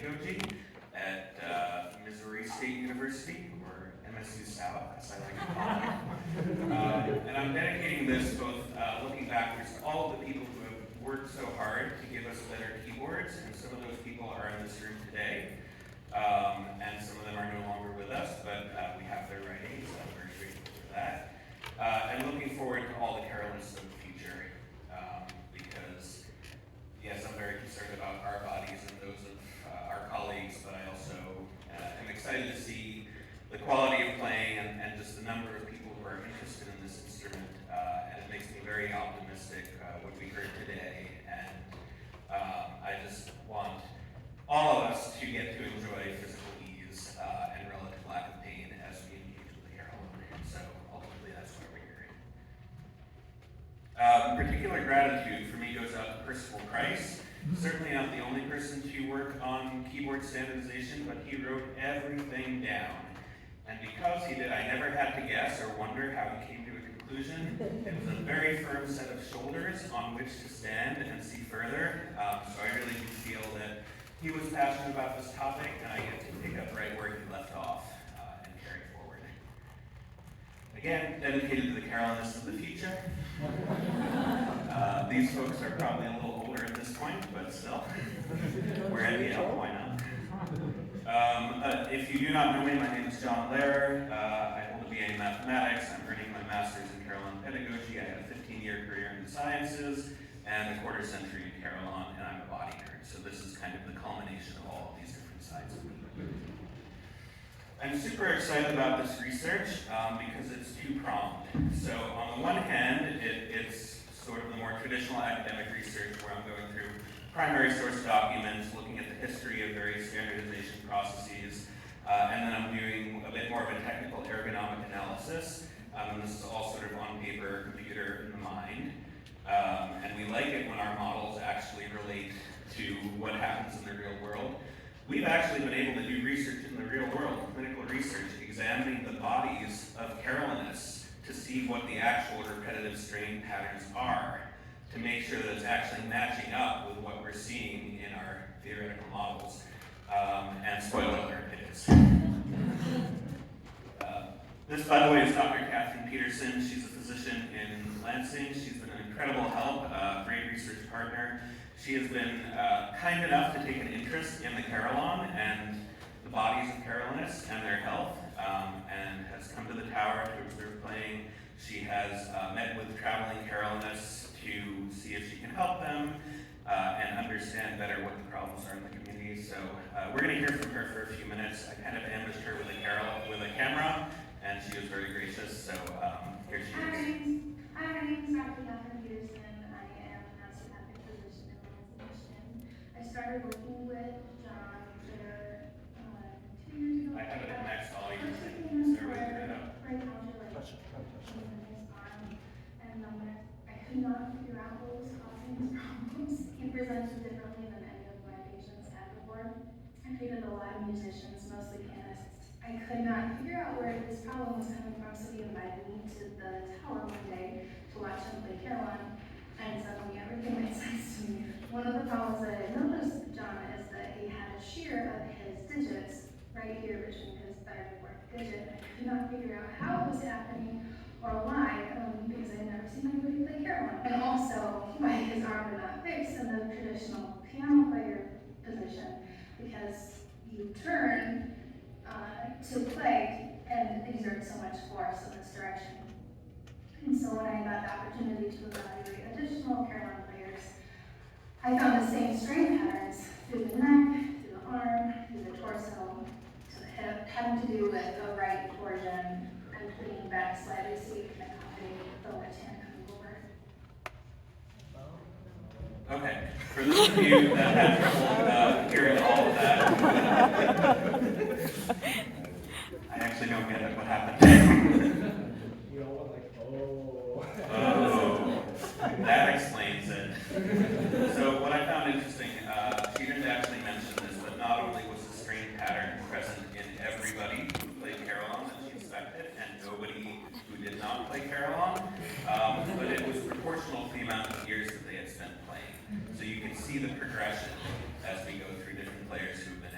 Pedagogy at Missouri State University, or MSU South, as I like to call it. And I'm dedicating this both looking backwards to all of the people who have worked so hard to give us better keyboards, and some of those people are in this room today. And some of them are no longer with us, but we have their writings, so I'm very grateful for that. And looking forward to all the Carillonists of the future, because yes, I'm very concerned about our bodies and those of our colleagues, but I also am excited to see the quality of playing and just the number of people who are interested in this instrument, and it makes me very optimistic what we heard today, and I just want all of us to get to enjoy physical ease and relative lack of pain as we engage with the Carillon, so ultimately that's why we're here. Particular gratitude for me goes out to Percival Price. Certainly not the only person to work on keyboard standardization, but he wrote everything down. And because he did, I never had to guess or wonder how he came to a conclusion. It was a very firm set of shoulders on which to stand and see further. So I really do feel that he was passionate about this topic, and I get to pick up right where he left off and carry forward. Again, dedicated to the Carillonists of the future. These folks are probably a little older at this point, but still, we're at Yale, why not? If you do not know me, my name is Jon Lehrer. I hold a BA in mathematics. I'm earning my master's in Carillon Pedagogy. I had a 15-year career in the sciences and a quarter century in Carillon, and I'm a body nerd. So this is kind of the culmination of all of these different sides of me. I'm super excited about this research because it's two-pronged. So on the one hand, it's sort of the more traditional academic research where I'm going through primary source documents, looking at the history of various standardization processes, and then I'm doing a bit more of a technical ergonomic analysis. And this is all sort of on paper, computer, in the mind. And we like it when our models actually relate to what happens in the real world. We've actually been able to do research in the real world, clinical research, examining the bodies of Carillonists to see what the actual repetitive strain patterns are, to make sure that it's actually matching up with what we're seeing in our theoretical models. And spoiler alert, it is. This, by the way, is Dr. Catherine Peterson. She's a physician in Lansing. She's been an incredible help, great research partner. She has been kind enough to take an interest in the Carillon and the bodies of Carillonists and their health, and has come to the tower to observe playing. She has met with traveling Carillonists to see if she can help them and understand better what the problems are in the community. So we're going to hear from her for a few minutes. I kind of ambushed her with a camera, and she was very gracious. So here she is. Hi, my name is Dr. Catherine Peterson. I am an osteopathic physician in Lansing, Michigan. I started working with Jon Lehrer 2 years ago. I have it next to all your things. Right now, his arm, and I could not figure out what was causing his problems. He presented differently than any of my patients had before. I treated a lot of musicians, mostly pianists. I could not figure out where this problem was coming from, so he invited me to the tower one day to watch him play Carillon, and suddenly everything made sense to me. One of the problems that I noticed, Jon, is that he had a shear of his digits right here between his third and fourth digit. I could not figure out how it was happening or why, because I had never seen anybody play Carillon. And also why his arm would not fix in the traditional piano player position, because you turn to play and exert so much force in this direction. And so when I got the opportunity to evaluate additional Carillon players, I found the same strain patterns through the neck, through the arm, through the torso, to the hip, having to do with the right torsion and leaning back slightly so you can accommodate the left hand coming over. Okay, for those of you that had trouble hearing all of that, I actually don't get what happened. We all went like, oh. Oh, that explains it. So what I found interesting, she didn't actually mention this, but not only was the strain pattern present in everybody who played Carillon that she inspected, and nobody who did not play Carillon, but it was proportional to the amount of years that they had spent playing. So you can see the progression as we go through different players who've been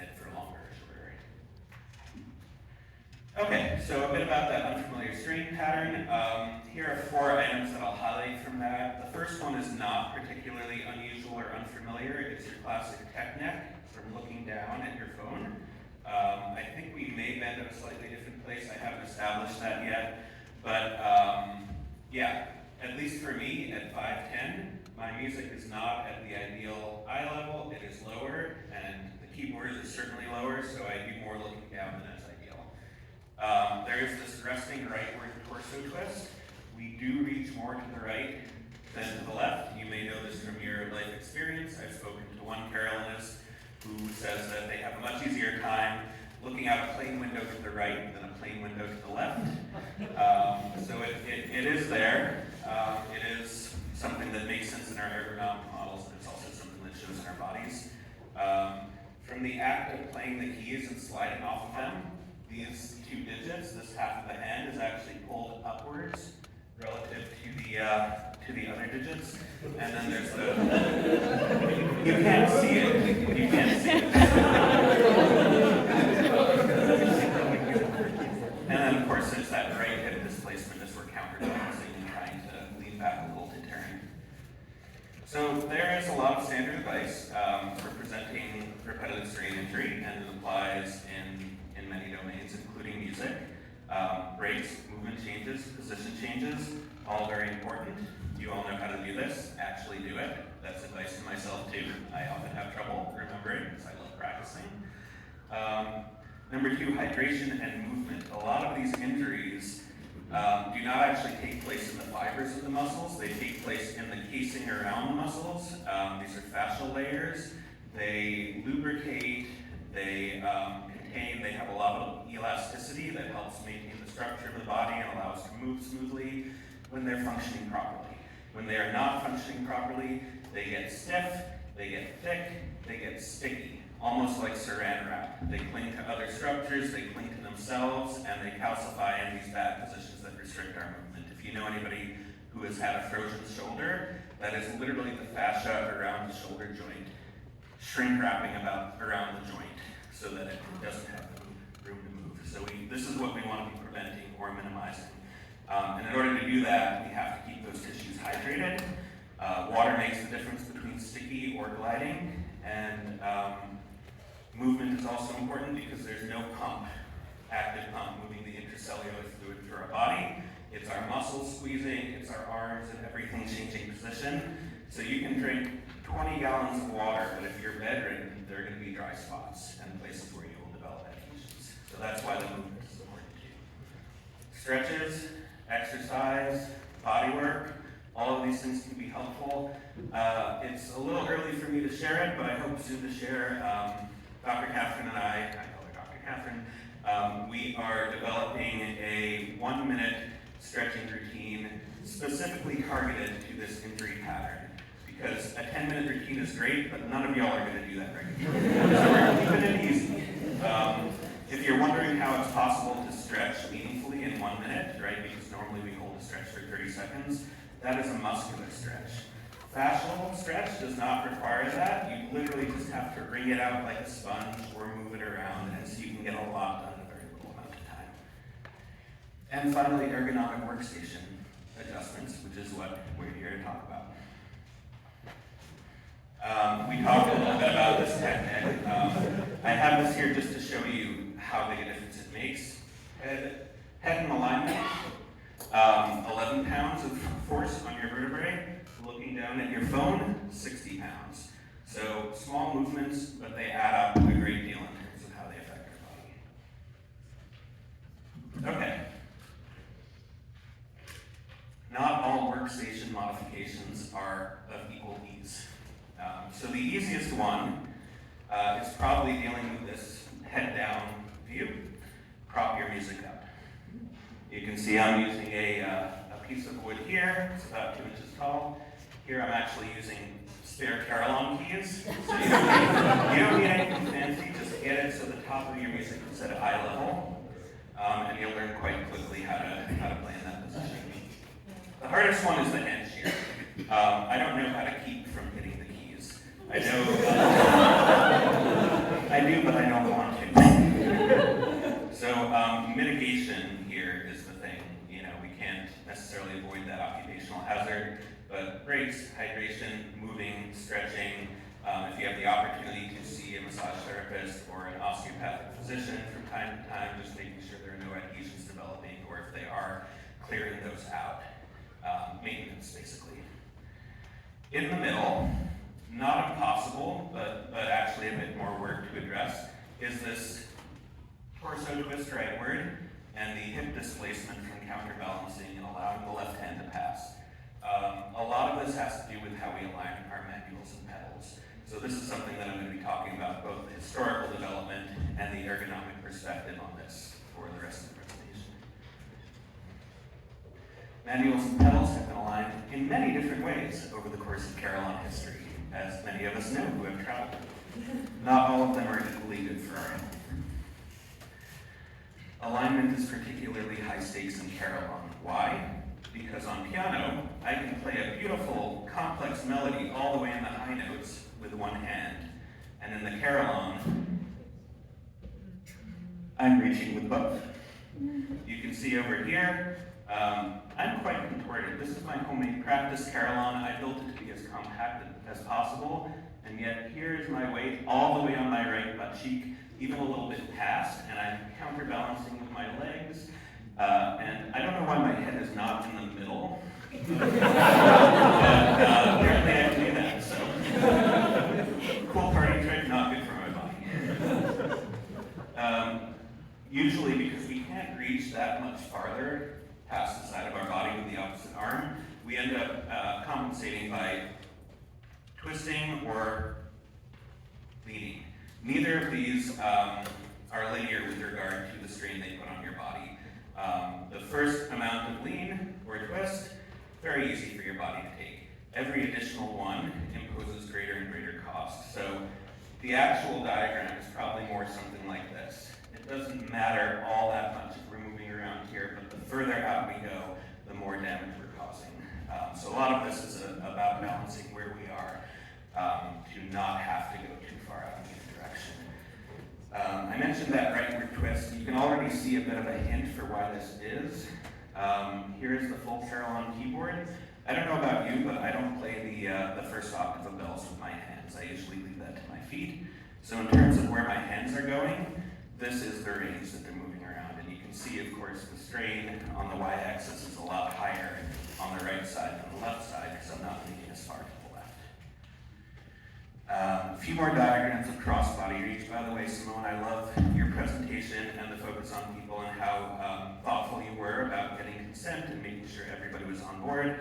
Okay, so a bit about that unfamiliar strain pattern. Here are 4 items that I'll highlight from that. The first one is not particularly unusual or unfamiliar. It's your classic tech neck from looking down at your phone. I think we may bend at a slightly different place. I haven't established that yet. But yeah, at least for me at 5'10", my music is not at the ideal eye level. It is lower, and the keyboards are certainly lower, so I'd be more looking down than that's ideal. There is this resting rightward torso twist. We do reach more to the right than to the left. You may know this from your life experience. I've spoken to one Carillonist who says that they have a much easier time looking out a plane window to the right than a plane window to the left. So it is there. It is something that makes sense in our ergonomic models, and it's also something that shows in our bodies. From the act of playing the keys and sliding off of them, these 2 digits, this half of the hand, is actually pulled upwards relative to the other digits. And then there's the, you can't see it, you can't see it. And then of course there's that right hip displacement as we're counterbalancing and trying to lean back a little to turn. So there is a lot of standard advice for presenting repetitive strain injury, and it applies in many domains, including music. Breaks, movement changes, position changes, all very important. You all know how to do this. Actually do it. That's advice to myself too. I often have trouble remembering because I love practicing. Number 2, hydration and movement. A lot of these injuries do not actually take place in the fibers of the muscles. They take place in the casing around the muscles. These are fascial layers. They lubricate, they contain, they have a lot of elasticity that helps maintain the structure of the body and allows to move smoothly when they're functioning properly. When they are not functioning properly, they get stiff, they get thick, they get sticky, almost like saran wrap. They cling to other structures, they cling to themselves, and they calcify in these bad positions that restrict our movement. If you know anybody who has had a frozen shoulder, that is literally the fascia around the shoulder joint shrink wrapping around the joint so that it doesn't have room to move. So this is what we want to be preventing or minimizing. And in order to do that, we have to keep those tissues hydrated. Water makes the difference between sticky or gliding, and movement is also important because there's no active pump moving the intracellular fluid through our body. It's our muscles squeezing, it's our arms and everything changing position. So you can drink 20 gallons of water, but if you're bedridden, there are going to be dry spots and places where you will develop adhesions. So that's why the movement is important too. Stretches, exercise, body work, all of these things can be helpful. It's a little early for me to share it, but I hope soon to share. Dr. Catherine and I call her Dr. Catherine, we are developing a 1-minute stretching routine specifically targeted to this injury pattern. Because a 10-minute routine is great, but none of y'all are going to do that regularly. So we're keeping it easy. If you're wondering how it's possible to stretch meaningfully in 1 minute, right, because normally we hold a stretch for 30 seconds, that is a muscular stretch. Fascial stretch does not require that. You literally just have to wring it out like a sponge or move it around, and so you can get a lot done in a very little amount of time. And finally, ergonomic workstation adjustments, which is what we're here to talk about. We talked a little bit about this technique. I have this here just to show you how big a difference it makes. Head in alignment, 11 pounds of force on your vertebrae. Looking down at your phone, 60 pounds. So small movements, but they add up a great deal in terms of how they affect our body. Okay. Not all workstation modifications are of equal ease. So the easiest one is probably dealing with this head-down view. Prop your music up. You can see I'm using a piece of wood here. It's about 2 inches tall. Here I'm actually using spare Carillon keys. So you don't need anything fancy. Just get it so the top of your music is at eye level, and you'll learn quite quickly how to play in that position. The hardest one is the hinge here. I don't know how to keep from hitting the keys. I know, I do, but I don't want to. So mitigation necessarily avoid that occupational hazard, but breaks, hydration, moving, stretching. If you have the opportunity to see a massage therapist or an osteopathic physician from time to time, just making sure there are no adhesions developing, or if they are, clearing those out. Maintenance, basically. In the middle, not impossible, but actually a bit more work to address, is this torso twist rightward and the hip displacement from counterbalancing and allowing the left hand to pass. A lot of this has to do with how we align our manuals and pedals. So this is something that I'm going to be talking about, both the historical development and the ergonomic perspective on this for the rest of the presentation. Manuals and pedals have been aligned in many different ways over the course of Carillon history, as many of us know who have traveled. Not all of them are equally good for our health. Alignment is particularly high stakes in Carillon. Why? Because on piano, I can play a beautiful, complex melody all the way in the high notes with one hand. And in the Carillon, I'm reaching with both. You can see over here, I'm quite contorted. This is my homemade practice Carillon. I built it to be as compact as possible, and yet here's my weight all the way on my right butt cheek, even a little bit past, and I'm counterbalancing with my legs. And I don't know why my head is not in the middle, but apparently I can do that, so. Cool party trick, not good for my body. Usually because we can't reach that much farther past the side of our body with the opposite arm, we end up compensating by twisting or leaning. Neither of these are linear with regard to the strain they put on your body. The first amount of lean or twist, very easy for your body to take. Every additional one imposes greater and greater cost. So the actual diagram is probably more something like this. It doesn't matter all that much if we're moving around here, but the further out we go, the more damage we're causing. So a lot of this is about balancing where we are to not have to go too far out in either direction. I mentioned that rightward twist. You can already see a bit of a hint for why this is. Here is the full Carillon Keyboard. I don't know about you, but I don't play the first octave of bells with my hands. I usually leave that to my feet. So in terms of where my hands are going, this is the range that they're moving around. And you can see, of course, the strain on the y-axis is a lot higher on the right side than the left side, because I'm not leaning as far to the left. A few more diagrams of crossbody reach. By the way, Simone, I love your presentation and the focus on people and how thoughtful you were about getting consent and making sure everybody was on board.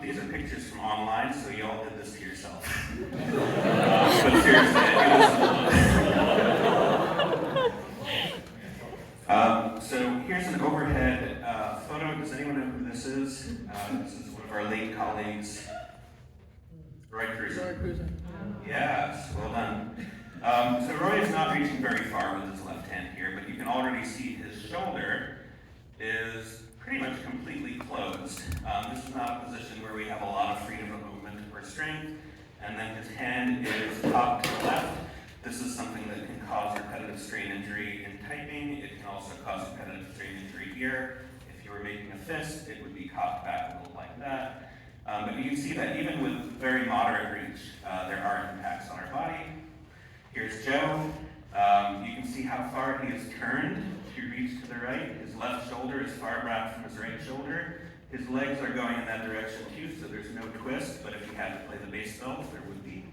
These are pictures from online, so you all did this to yourself. But seriously, so here's an overhead photo. Does anyone know who this is? This is one of our late colleagues, Roy Cruiser. Yes, well done. So Roy is not reaching very far with his left hand here, but you can already see his shoulder is pretty much completely closed. This is not a position where we have a lot of freedom of movement or strength. And then his hand is cocked to the left. This is something that can cause repetitive strain injury in typing. It can also cause repetitive strain injury here. If you were making a fist, it would be cocked back a little like that. But you can see that even with very moderate reach, there are impacts on our body. Here's Joe. You can see how far he has turned to reach to the right. His left shoulder is far back from his right shoulder. His legs are going in that direction too, so there's no twist, but if he had to play the bass bells, there would be.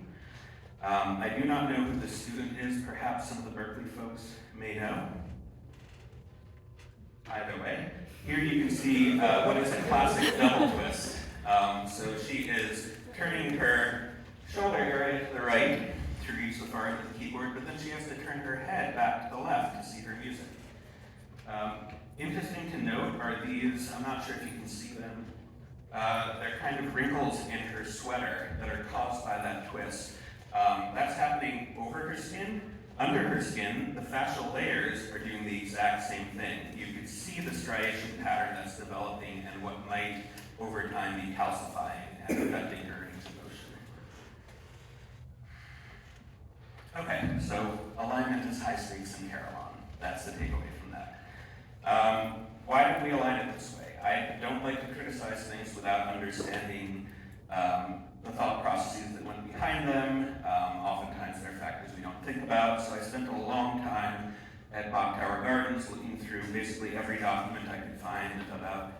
I do not know who the student is. Perhaps some of the Berkeley folks may know. Either way, here you can see what is a classic double twist. So she is turning her shoulder area to the right to reach the far end of the keyboard, but then she has to turn her head back to the left to see her music. Interesting to note are these, I'm not sure if you can see them, they're kind of wrinkles in her sweater that are caused by that twist. That's happening over her skin. Under her skin, the fascial layers are doing the exact same thing. You can see the striation pattern that's developing and what might, over time, be calcifying and affecting her range of motion. Okay, so alignment is high stakes in Carillon. That's the takeaway from that. Why did we align it this way? I don't like to criticize things without understanding the thought processes that went behind them. Oftentimes there are factors we don't think about, so I spent a long time at Bok Tower Gardens looking through basically every document I could find about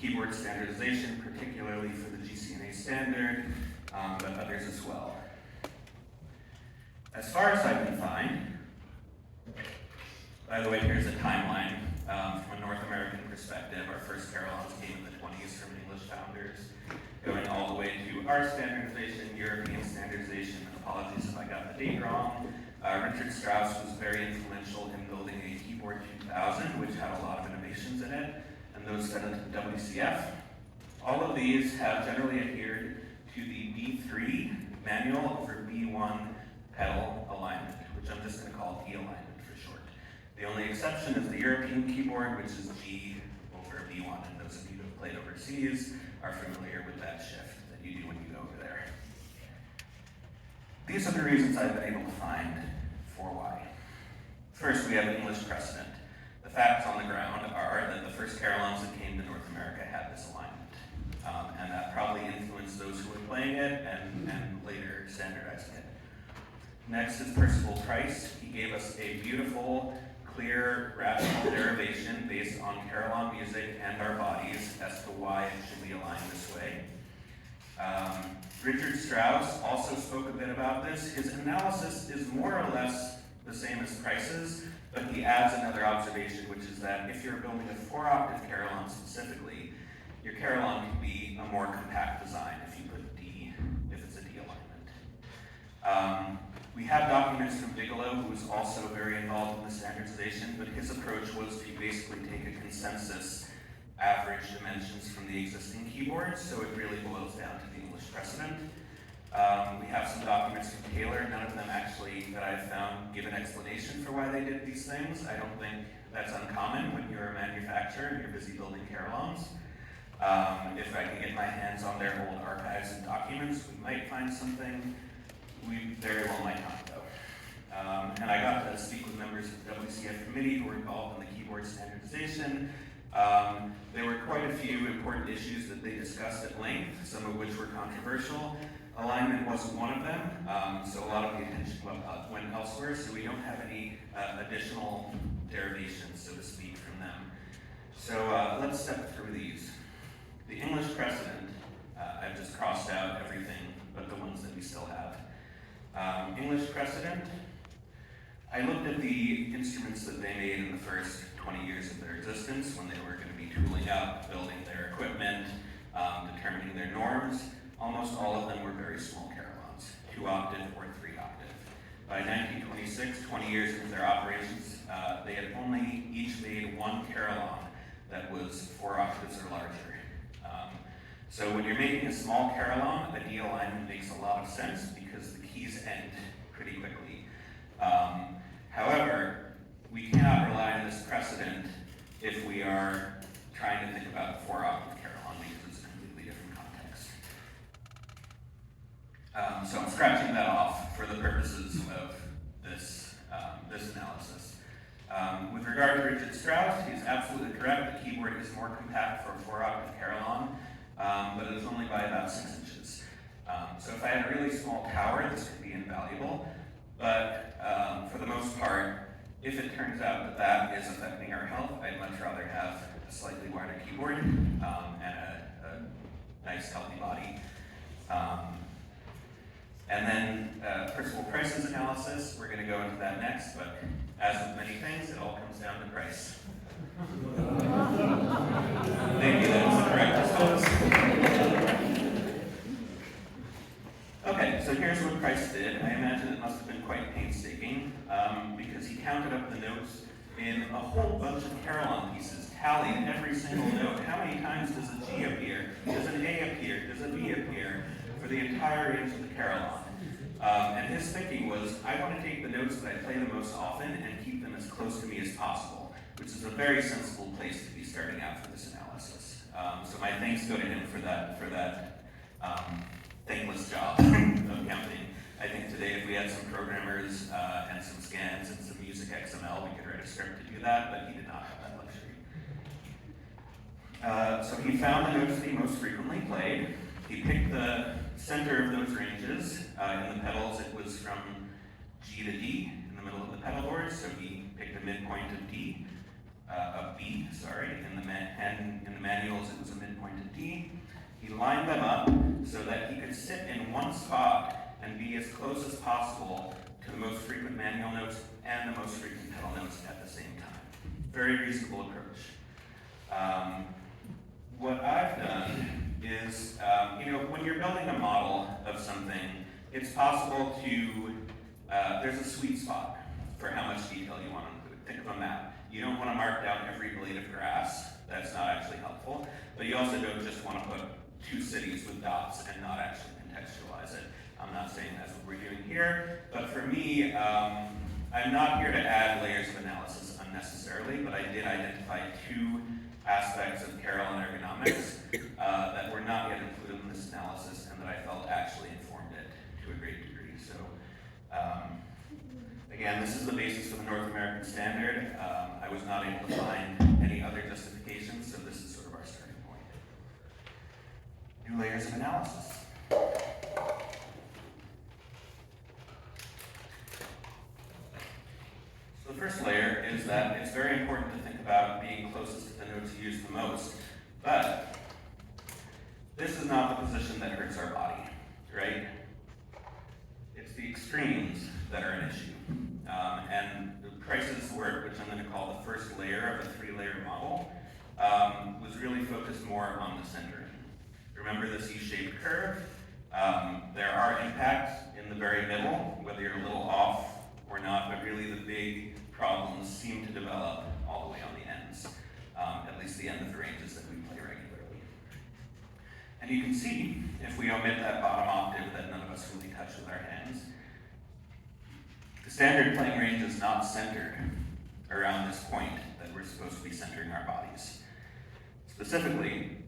keyboard standardization, particularly for the GCNA standard, but others as well. As far as I can find, by the way, here's a timeline from a North American perspective. Our first Carillons came in the 20s from English founders, going all the way to our standardization, European standardization. Apologies if I got the date wrong. Richard Strauss was very influential in building a Keyboard 2000, which had a lot of innovations in it, and those fed into the WCF. All of these have generally adhered to the B3 manual over B1 pedal alignment, which I'm just going to call D alignment for short. The only exception is the European keyboard, which is G over B1, and those of you who have played overseas are familiar with that shift that you do when you go over there. These are the reasons I've been able to find for why. First, we have English precedent. The facts on the ground are that the first Carillons that came to North America had this alignment, and that probably influenced those who were playing it and later standardizing it. Next is Percival Price. He gave us a beautiful, clear, rational derivation based on Carillon music and our bodies as to why it should be aligned this way. Richard Strauss also spoke a bit about this. His analysis is more or less the same as Price's, but he adds another observation, which is that if you're building a 4-octave Carillon specifically, your Carillon can be a more compact design if you put D, if it's a D alignment. We have documents from Bigelow, who was also very involved in the standardization, but his approach was to basically take a consensus average dimensions from the existing keyboards, so it really boils down to the English precedent. We have some documents from Taylor. None of them actually, that I've found, give an explanation for why they did these things. I don't think that's uncommon when you're a manufacturer and you're busy building Carillons. If I can get my hands on their old archives and documents, we might find something. We very well might not, though. And I got to speak with members of the WCF committee who were involved in the keyboard standardization. There were quite a few important issues that they discussed at length, some of which were controversial. Alignment wasn't one of them, so a lot of the attention went elsewhere, so we don't have any additional derivations, so to speak, from them. So let's step through these. The English precedent, I've just crossed out everything but the ones that we still have. English precedent, I looked at the instruments that they made in the first 20 years of their existence when they were going to be tooling up, building their equipment, determining their norms. Almost all of them were very small Carillons, 2-octave or 3-octave. By 1926, 20 years into their operations, they had only each made one Carillon that was 4 octaves or larger. So when you're making a small Carillon, a D alignment makes a lot of sense because the keys end pretty quickly. However, we cannot rely on this precedent if we are trying to think about 4-octave Carillon because it's a completely different context. So I'm scratching that off for the purposes of this analysis. With regard to Richard Strauss, he's absolutely correct. The keyboard is more compact for a 4-octave Carillon, but it is only by about 6 inches. So if I had a really small tower, this could be invaluable, but for the most part, if it turns out that that is affecting our health, I'd much rather have a slightly wider keyboard and a nice healthy body. And then Percival Price's analysis, we're going to go into that next, but as with many things, it all comes down to price. Thank you, that is the correct response. Okay, so here's what Price did. I imagine it must have been quite painstaking because he counted up the notes in a whole bunch of Carillon pieces, tallied every single note. How many times does a G appear? Does an A appear? Does a B appear? For the entire range of the Carillon. And his thinking was, I want to take the notes that I play the most often and keep them as close to me as possible, which is a very sensible place to be starting out for this analysis. So my thanks go to him for that thankless job of counting. I think today if we had some programmers and some scans and some music XML, we could write a script to do that, but he did not have that luxury. So he found the notes that he most frequently played. He picked the center of those ranges. In the pedals, it was from G to D in the middle of the pedal board. So he picked a midpoint of D, of B. Sorry. In the manuals, it was a midpoint of D. He lined them up so that he could sit in one spot and be as close as possible to the most frequent manual notes and the most frequent pedal notes at the same time. Very reasonable approach. What I've done is, when you're building a model of something, it's possible to, there's a sweet spot for how much detail you want to include. Think of a map. You don't want to mark down every blade of grass. That's not actually helpful. But you also don't just want to put 2 cities with dots and not actually contextualize it. I'm not saying that's what we're doing here, but for me, I'm not here to add layers of analysis unnecessarily, but I did identify 2 aspects of Carillon Ergonomics that were not yet included in this analysis and that I felt actually informed it to a great degree. So, again, this is the basis for the North American standard. I was not able to find any other justifications, so this is sort of our starting point. New layers of analysis. So the first layer is that it's very important to think about being closest to the notes you use the most, but this is not the position that hurts our body, right? It's the extremes that are an issue. And the Price's work, which I'm going to call the first layer of a 3-layer model, was really focused more on the centering. Remember the C-shaped curve? There are impacts in the very middle, whether you're a little off or not, but really the big problems seem to develop all the way on the ends, at least the end of the ranges that we play regularly. And you can see, if we omit that bottom octave that none of us really touch with our hands, the standard playing range is not centered around this point that we're supposed to be centering our bodies. Specifically,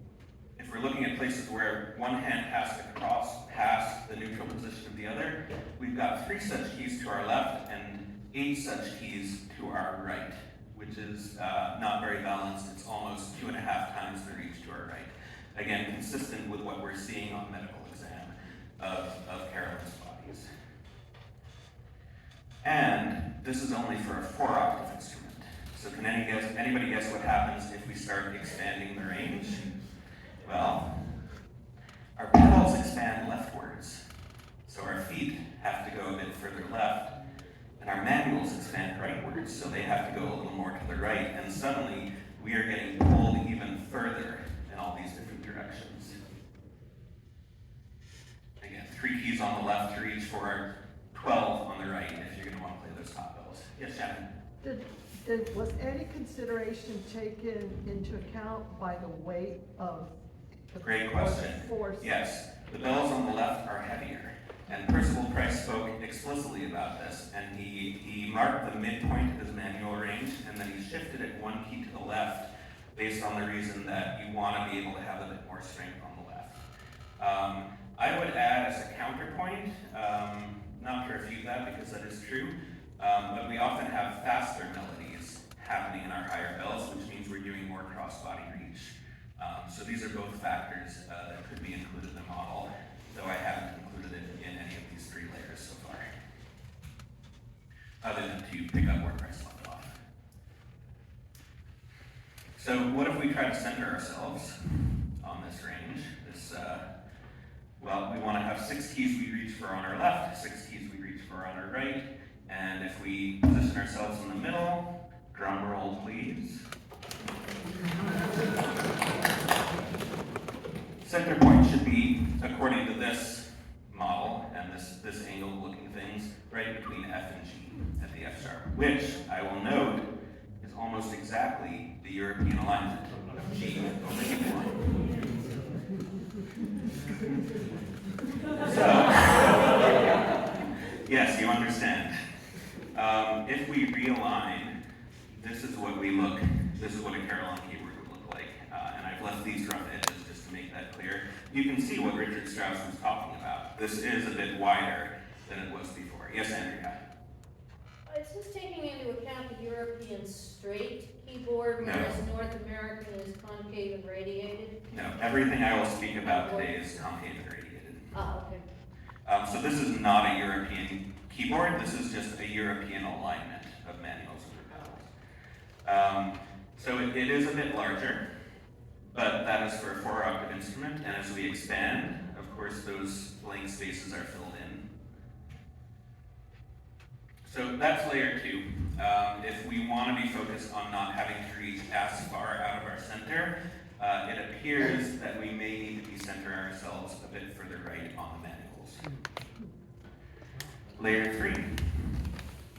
if we're looking at places where one hand has to cross past the neutral position of the other, we've got 3 such keys to our left and 8 such keys to our right, which is not very balanced. It's almost 2.5 times the reach to our right. Again, consistent with what we're seeing on medical exam of Carillon's bodies. And this is only for a 4-octave instrument. So can anybody guess what happens if we start expanding the range? Well, our pedals expand leftwards, so our feet have to go a bit further left, and our manuals expand rightwards, so they have to go a little more to the right, and suddenly we are getting pulled even further in all these different directions. Again, 3 keys on the left to reach for 12 on the right if you're going to want to play those top bells. Yes, Shannon? Was any consideration taken into account by the weight of the Great question. force? Yes, the bells on the left are heavier. And Percival Price spoke explicitly about this, and he marked the midpoint of his manual range, and then he shifted it 1 key to the left based on the reason that you want to be able to have a bit more strength on the left. I would add as a counterpoint, not to refute that because that is true, but we often have faster melodies happening in our higher bells, which means we're doing more cross-body reach. So these are both factors that could be included in the model, though I haven't included it in any of these 3 layers so far, other than to pick up where Price left off. So what if we try to center ourselves on this range? Well, we want to have 6 keys we reach for on our left, 6 keys we reach for on our right, and if we position ourselves in the middle, drum roll please. Center point should be, according to this model and this angle looking things, right between F and G at the F sharp, which I will note is almost exactly the European alignment of G over E1. So, yes, you understand. If we realign, this is what a Carillon keyboard would look like. And I've left these rough edges just to make that clear. You can see what Richard Strauss was talking about. This is a bit wider than it was before. Yes, Andrea? I this is taking into account the European straight keyboard, No. whereas North American is concave and radiated? No, everything I will speak about today is concave and radiated. Ah, okay. So this is not a European keyboard, this is just a European alignment of manuals and pedals. So it is a bit larger, but that is for a 4-octave instrument, and as we expand, of course, those blank spaces are filled in. So that's layer 2. If we want to be focused on not having to reach as far out of our center, it appears that we may need to be centering ourselves a bit further right on the manuals. Layer 3,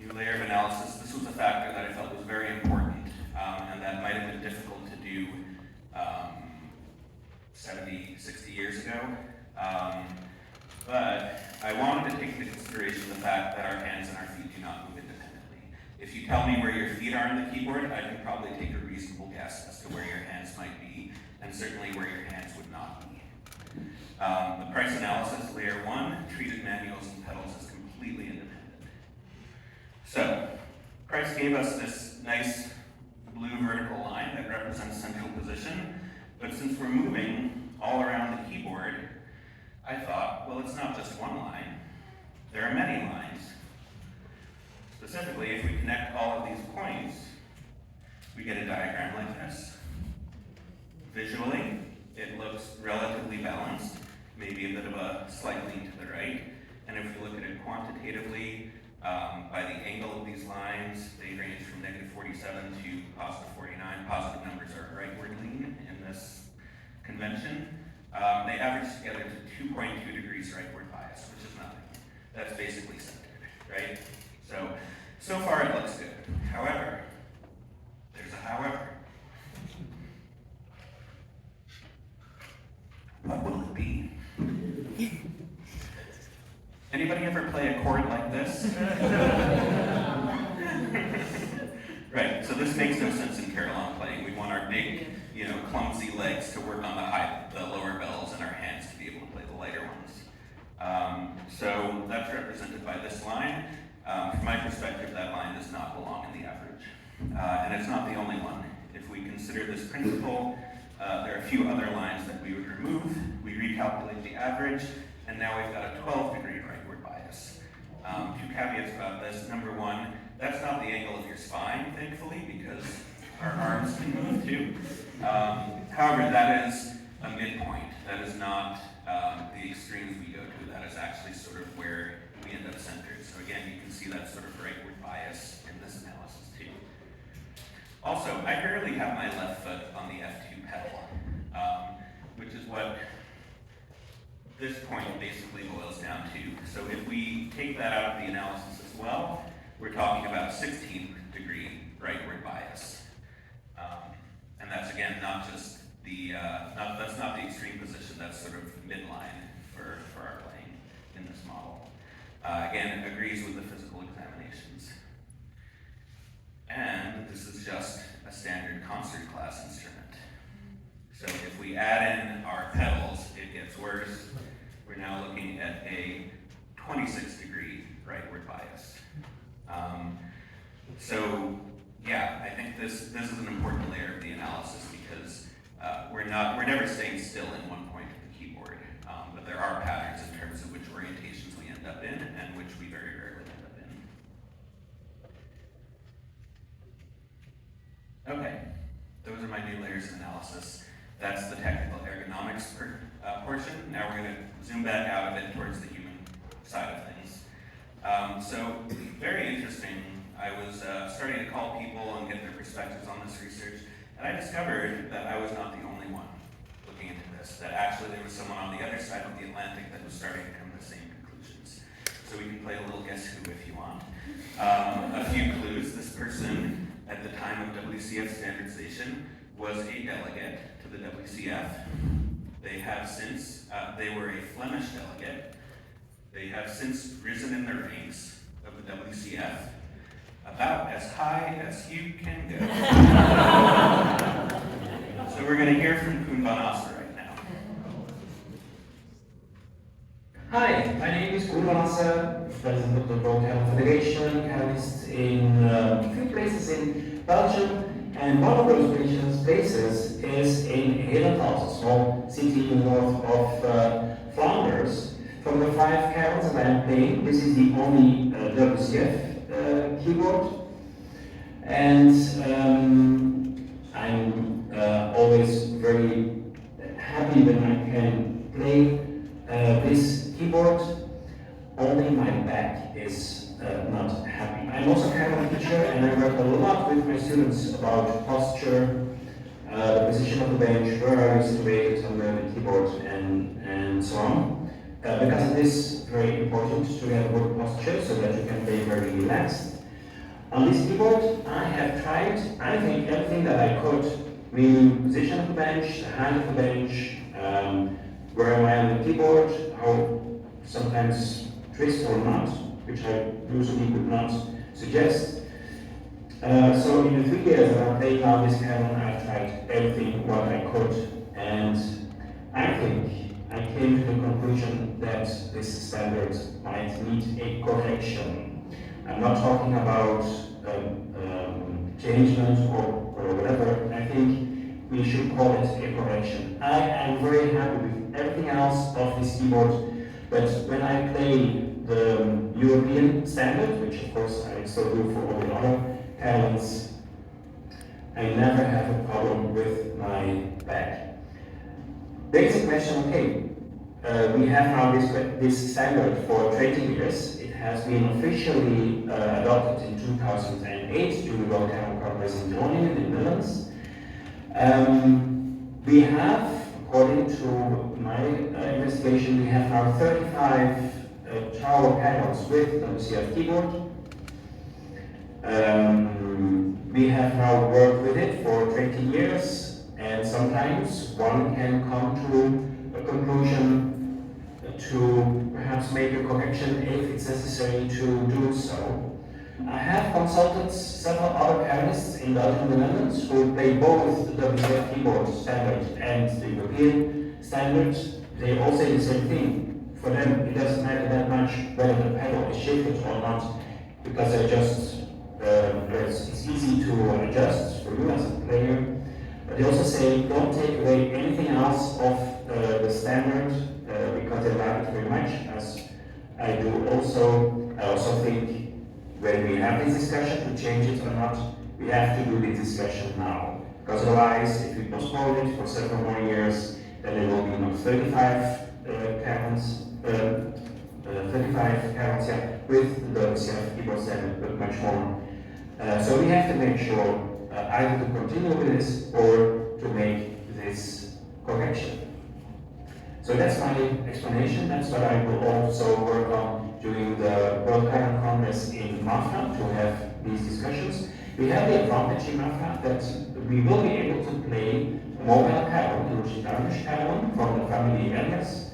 new layer of analysis. This was a factor that I felt was very important, and that might have been difficult to do 70, 60 years ago. But I wanted to take into consideration the fact that our hands and our feet do not move independently. If you tell me where your feet are on the keyboard, I can probably take a reasonable guess as to where your hands might be, and certainly where your hands would not be. The price analysis, layer 1, treated manuals and pedals as completely independent. So, Price gave us this nice blue vertical line that represents central position, but since we're moving all around the keyboard, I thought, well, it's not just one line, there are many lines. Specifically, if we connect all of these points, we get a diagram like this. Visually, it looks relatively balanced, maybe a bit of a slight lean to the right, and if you look at it quantitatively, by the angle of these lines, they range from -47 to +49. Positive numbers are rightward lean in this convention. They average together to 2.2 degrees rightward bias, which is nothing. That's basically centered, right? So far it looks good. However, there's a however. What will it be? Anybody ever play a chord like this? Right, so this makes no sense in Carillon playing. We want our big, clumsy legs to work on the lower bells and our hands to be able to play the lighter ones. So that's represented by this line. From my perspective, that line does not belong in the average. And it's not the only one. If we consider this principle, there are a few other lines that we would remove. We recalculate the average, and now we've got a 12-degree rightward bias. 2 caveats about this. Number 1, that's not the angle of your spine, thankfully, because our arms can move too. However, that is a midpoint. That is not the extremes we go to. That is actually sort of where we end up centered. So again, you can see that sort of rightward bias in this analysis too. Also, I rarely have my left foot on the F2 pedal, which is what this point basically boils down to. So if we take that out of the analysis as well, we're talking about 16-degree rightward bias. And that's again not just that's not the extreme position, that's sort of midline for our playing in this model. Again, it agrees with the physical examinations. And this is just a standard concert class instrument. So if we add in our pedals, it gets worse. We're now looking at a 26-degree rightward bias. So yeah, I think this is an important layer of the analysis because we're never staying still in one point of the keyboard, but there are patterns in terms of which orientations we end up in and which we very rarely end up in. Okay, those are my new layers of analysis. That's the technical ergonomics portion. Now we're going to zoom back out a bit towards the human side of things. So very interesting. I was starting to call people and get their perspectives on this research, and I discovered that I was not the only one looking into this, that actually there was someone on the other side of the Atlantic that was starting to come to the same conclusions. So we can play a little guess who if you want. A few clues. This person, at the time of WCF standardization, was a delegate to the WCF. They have since, they were a Flemish delegate. They have since risen in the ranks of the WCF about as high as you can go. So we're going to hear from Koen van Assen right now. Hi, my name is Koen van Assen president of the World Carillon Federation, carolist in a few places in Belgium, and one of those places is in Herentals, a small city north of Flanders. From the 5 carillons that I am playing, this is the only WCF keyboard, and I'm always very happy when I can play this keyboard. Only my back is not happy. I'm also a carillon teacher, and I work a lot with my students about posture, the position of the bench, where are you situated on the keyboard, and so on. Because it is very important to have a good posture so that you can play very relaxed. On this keyboard, I have tried, I think, everything that I could, meaning position of the bench, the height of the bench, where am I on the keyboard, how sometimes twist or not, which I usually would not suggest. So in the 3 years that I'm playing now this carillon, I've tried everything what I could, and I think I came to the conclusion that this standard might need a correction. I'm not talking about changement or whatever. I think we should call it a correction. I am very happy with everything else of this keyboard, but when I play the European standard, which of course I still do for all the other carillons, I never have a problem with my back. Basic question, okay, we have now this standard for 20 years. It has been officially adopted in 2008 during the World Carillon Congress in Groningen in the Netherlands. We have, according to my investigation, we have now 35 tower carillons with WCF keyboard. We have now worked with it for 20 years, and sometimes one can come to a conclusion to perhaps make a correction if it's necessary to do so. I have consulted several other carollists in Belgium and the Netherlands who play both the WCF keyboard standard and the European standard. They all say the same thing. For them, it doesn't matter that much whether the pedal is shifted or not, because they just it's easy to adjust for you as a player. But they also say don't take away anything else of the standard because they like it very much, as I do also. I also think when we have this discussion to change it or not, we have to do this discussion now. Because otherwise, if we postpone it for several more years, then there will be not 35 carillons, 35 carillons, with the WCF keyboard standard, but much more. So we have to make sure either to continue with this or to make this correction. So that's my explanation. That's what I will also work on during the World Carillon Congress in Malta, to have these discussions. We have the advantage in Malta that we will be able to play a mobile carillon, the Danish carillon from the family areas,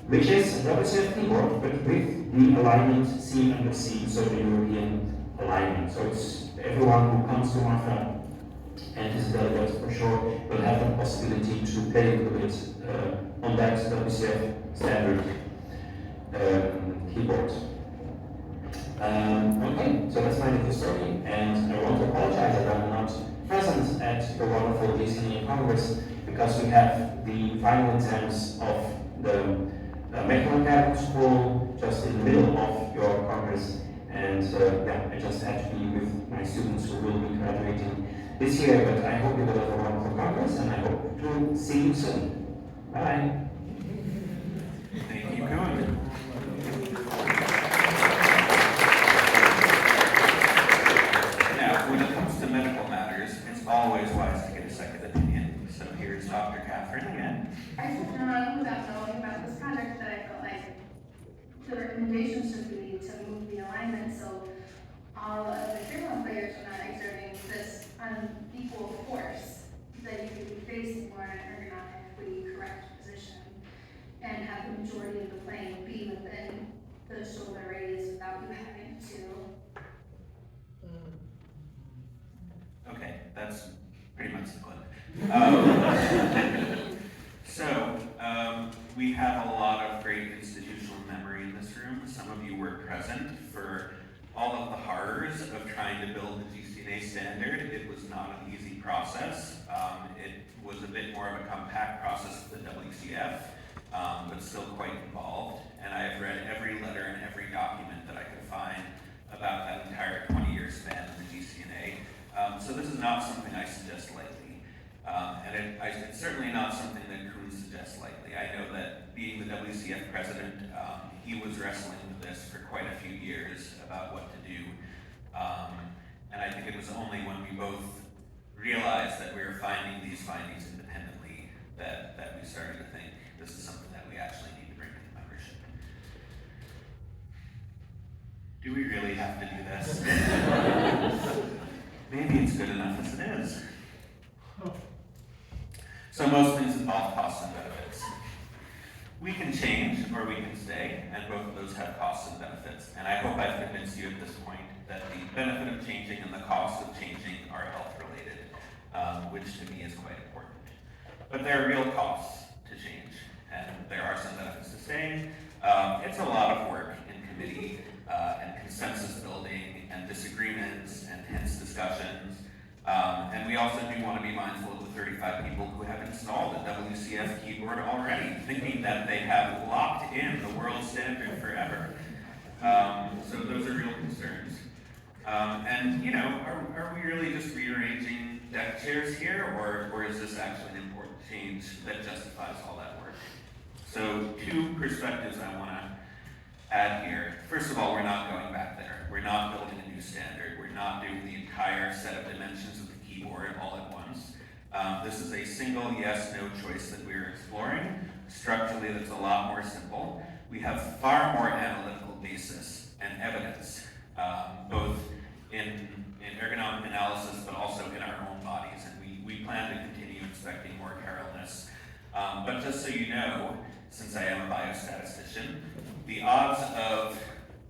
which is a WCF keyboard, but with the alignment C under C, so the European alignment. So it's everyone who comes to Malta and is a delegate for sure will have the possibility to play a little bit on that WCF standard keyboard. Okay, so that's my little story, and I want to apologize that I'm not present at the wonderful GCNA Congress, because we have the final exams of the Mechanical Carillon School just in the middle of your Congress, and I just had to be with my students who will be graduating this year, but I hope you will have a wonderful Congress, and I hope to see you soon. Bye. Thank you, Cohen. Now, when it comes to medical matters, it's always wise to get a second opinion. So here's Dr. Catherine again. I just know without knowing about this project that I felt like the recommendation should be to move the alignment so all of the Carillon players are not exerting this unequal force, that you could be facing more in an ergonomically correct position and have the majority of the playing be within the shoulder radius without you having to. Okay, that's pretty much the clip. So, we have a lot of great institutional memory in this room, some of you were present, for all of the horrors of trying to build the GCNA standard. It was not an easy process. It was a bit more of a compact process with the WCF, but still quite involved. And I have read every letter and every document that I could find about that entire 20-year span of the GCNA. So this is not something I suggest lightly. And it's certainly not something that Kuhn suggests lightly. I know that being the WCF president, he was wrestling with this for quite a few years about what to do. And I think it was only when we both realized that we were finding these findings independently that we started to think this is something that we actually need to bring to the membership. Do we really have to do this? Maybe it's good enough as it is. So most things involve costs and benefits. We can change or we can stay, and both of those have costs and benefits. And I hope I've convinced you at this point that the benefit of changing and the cost of changing are health related, which to me is quite important. But there are real costs to change, and there are some benefits to staying. It's a lot of work in committee and consensus building and disagreements and tense discussions. And we also do want to be mindful of the 35 people who have installed a WCF keyboard already, thinking that they have locked in the world standard forever. So those are real concerns. And you know, are we really just rearranging deck chairs here, or is this actually an important change that justifies all that work? So two perspectives I want to add here. First of all, we're not going back there. We're not building a new standard. We're not doing the entire set of dimensions of the keyboard all at once. This is a single yes/no choice that we're exploring. Structurally, that's a lot more simple. We have far more analytical basis and evidence, both in ergonomic analysis, but also in our own bodies. And we plan to continue inspecting more Carillonists. But just so you know, since I am a biostatistician, the odds of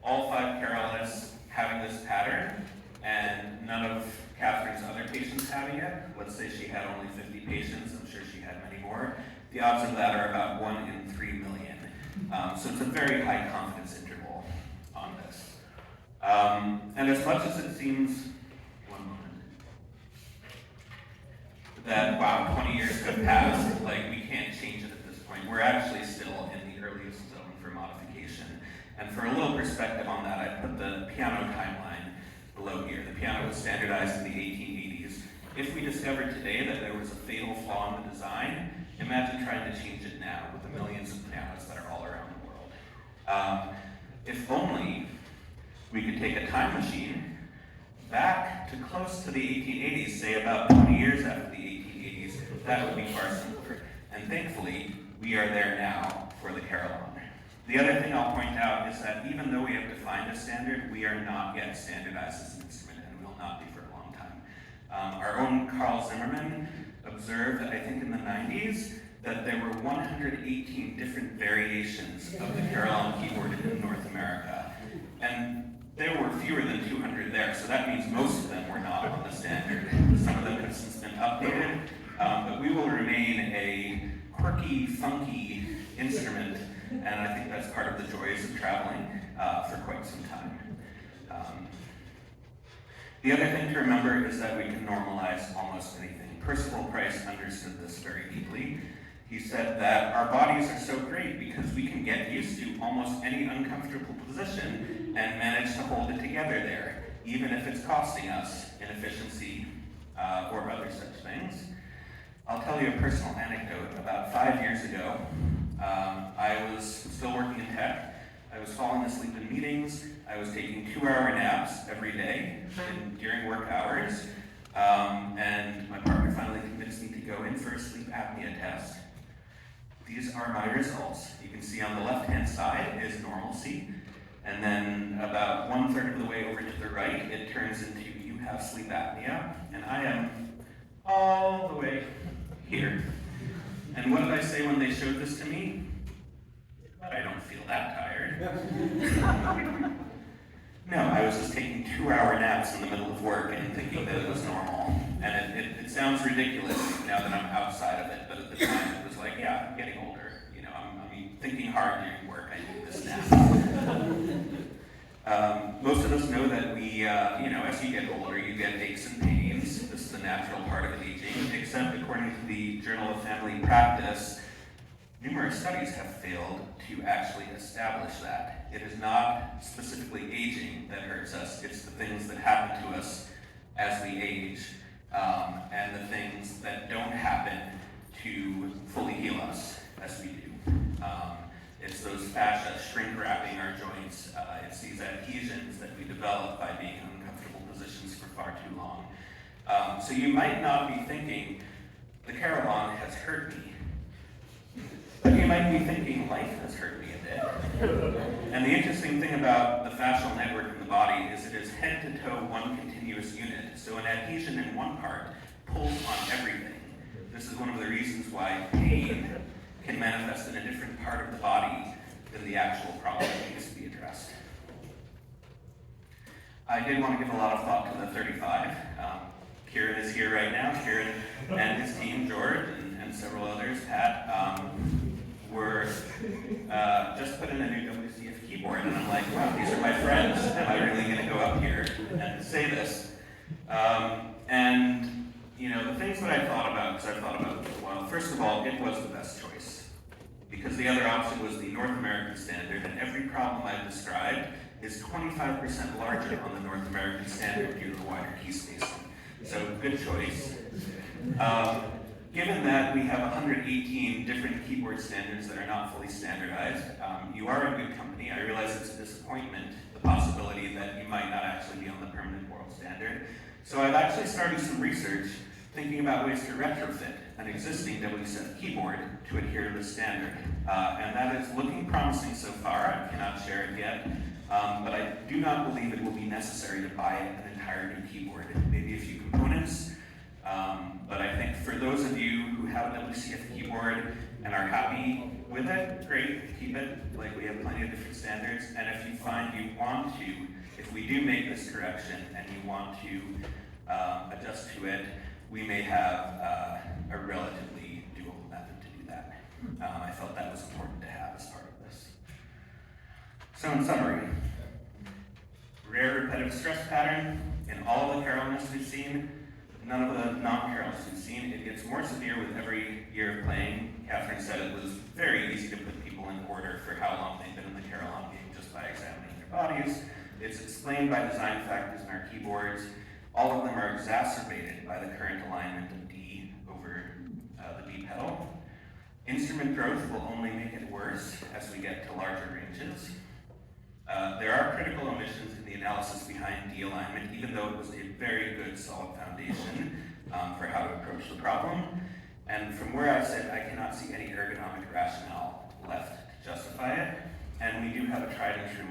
all 5 Carillonists having this pattern and none of Catherine's other patients having it, let's say she had only 50 patients, I'm sure she had many more, the odds of that are about 1 in 3 million. So it's a very high confidence interval on this. And as much as it seems, one moment, that wow, 20 years have passed, like we can't change it at this point. We're actually still in the earliest zone for modification. And for a little perspective on that, I put the piano timeline below here. The piano was standardized in the 1880s. If we discovered today that there was a fatal flaw in the design, imagine trying to change it now with the millions of pianos that are all around the world. If only we could take a time machine back to close to the 1880s, say about 20 years after the 1880s, that would be far simpler. And thankfully, we are there now for the Carillon. The other thing I'll point out is that even though we have defined a standard, we are not yet standardized as an instrument and will not be for a long time. Our own Carl Zimmerman observed, I think in the 90s, that there were 118 different variations of the Carillon keyboard in North America. And there were fewer than 200 there, so that means most of them were not on the standard. Some of them have since been updated, but we will remain a quirky, funky instrument, and I think that's part of the joys of traveling for quite some time. The other thing to remember is that we can normalize almost anything. Percival Price understood this very deeply. He said that our bodies are so great because we can get used to almost any uncomfortable position and manage to hold it together there, even if it's costing us inefficiency or other such things. I'll tell you a personal anecdote. About 5 years ago, I was still working in tech. I was falling asleep in meetings. I was taking 2-hour naps every day during work hours. And my partner finally convinced me to go in for a sleep apnea test. These are my results. You can see on the left-hand side is normalcy. And then about 1/3 of the way over to the right, it turns into you have sleep apnea. And I am all the way here. And what did I say when they showed this to me? But I don't feel that tired. No, I was just taking 2-hour naps in the middle of work and thinking that it was normal. And it sounds ridiculous now that I'm outside of it, but at the time it was like, yeah, I'm getting older. You know, I'm thinking hard during work, I need this nap. Most of us know that we, as you get older, you get aches and pains. This is a natural part of aging, except according to the Journal of Family Practice, numerous studies have failed to actually establish that. It is not specifically aging that hurts us, it's the things that happen to us as we age, and the things that don't happen to fully heal us as we do. It's those fascia shrink wrapping our joints. It's these adhesions that we develop by being in uncomfortable positions for far too long. So you might not be thinking, the Carillon has hurt me. But you might be thinking, life has hurt me a bit. And the interesting thing about the fascial network in the body is it is head to toe one continuous unit. So an adhesion in one part pulls on everything. This is one of the reasons why pain can manifest in a different part of the body than the actual problem that needs to be addressed. I did want to give a lot of thought to the 35. Kieran is here right now. Kieran and his team, George, and several others, Pat, were just put in a new WCF keyboard, and I'm like, wow, these are my friends. Am I really going to go up here and say this? And the things that I thought about, because I've thought about it for a while, first of all, it was the best choice. Because the other option was the North American standard, and every problem I've described is 25% larger on the North American standard due to the wider key spacing. So, good choice. Given that we have 118 different keyboard standards that are not fully standardized, you are in good company. I realize it's a disappointment, the possibility that you might not actually be on the permanent world standard. So I've actually started some research thinking about ways to retrofit an existing WCF keyboard to adhere to the standard. And that is looking promising so far. I cannot share it yet, but I do not believe it will be necessary to buy an entire new keyboard, maybe a few components. But I think for those of you who have a WCF keyboard and are happy with it, great, keep it. Like, we have plenty of different standards. And if you find you want to, if we do make this correction and you want to adjust to it, we may have a relatively doable method to do that. I felt that was important to have as part of this. So in summary, rare repetitive stress pattern in all the Carillonists we've seen. None of the non-Carillonists we've seen. It gets more severe with every year of playing. Catherine said it was very easy to put people in order for how long they've been in the Carillon game just by examining their bodies. It's explained by design factors in our keyboards. All of them are exacerbated by the current alignment of D over the B pedal. Instrument growth will only make it worse as we get to larger ranges. There are critical omissions in the analysis behind D alignment, even though it was a very good solid foundation for how to approach the problem. And from where I sit, I cannot see any ergonomic rationale left to justify it. And we do have a tried and true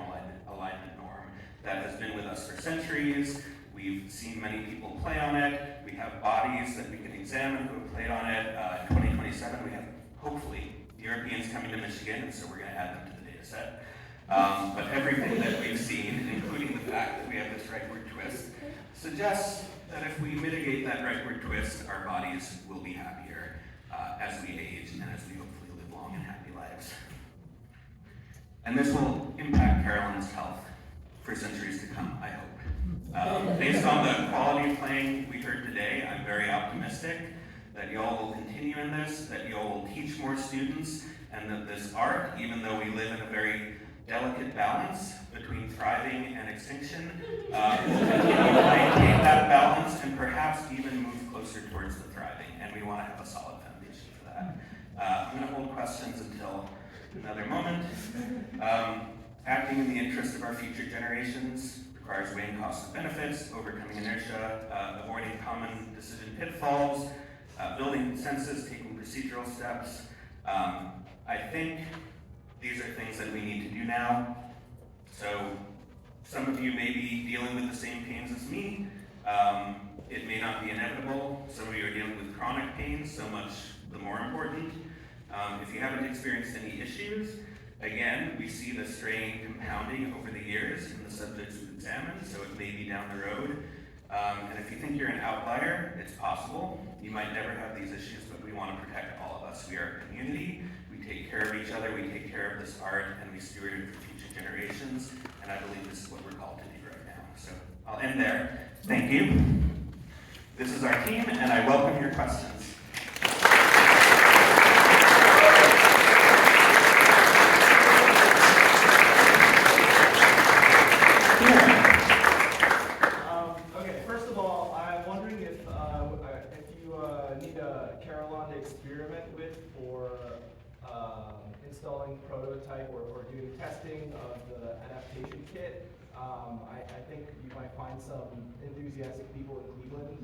alignment norm that has been with us for centuries. We've seen many people play on it. We have bodies that we can examine who have played on it. In 2027, we have, hopefully, Europeans coming to Michigan, and so we're going to add them to the data set. But everything that we've seen, including the fact that we have this rightward twist, suggests that if we mitigate that rightward twist, our bodies will be happier as we age and as we hopefully live long and happy lives. And this will impact Carillon's health for centuries to come, I hope. Based on the quality of playing we heard today, I'm very optimistic that y'all will continue in this, that y'all will teach more students, and that this art, even though we live in a very delicate balance between thriving and extinction, will continue to maintain that balance and perhaps even move closer towards the thriving, and we want to have a solid foundation for that. I'm going to hold questions until another moment. Acting in the interest of our future generations requires weighing costs and benefits, overcoming inertia, avoiding common decision pitfalls, building consensus, taking procedural steps. I think these are things that we need to do now. So some of you may be dealing with the same pains as me. It may not be inevitable. Some of you are dealing with chronic pains, so much the more important. If you haven't experienced any issues, again, we see the strain compounding over the years in the subjects we've examined, so it may be down the road. And if you think you're an outlier, it's possible. You might never have these issues, but we want to protect all of us. We are a community. We take care of each other. We take care of this art, and we steward it for future generations. and I believe this is what we're called to do right now. So I'll end there. Thank you. This is our team, and I welcome your questions. Okay, first of all, I'm wondering if you need a Carillon to experiment with for installing prototype or doing testing of the adaptation kit. I think you might find some enthusiastic people in Cleveland.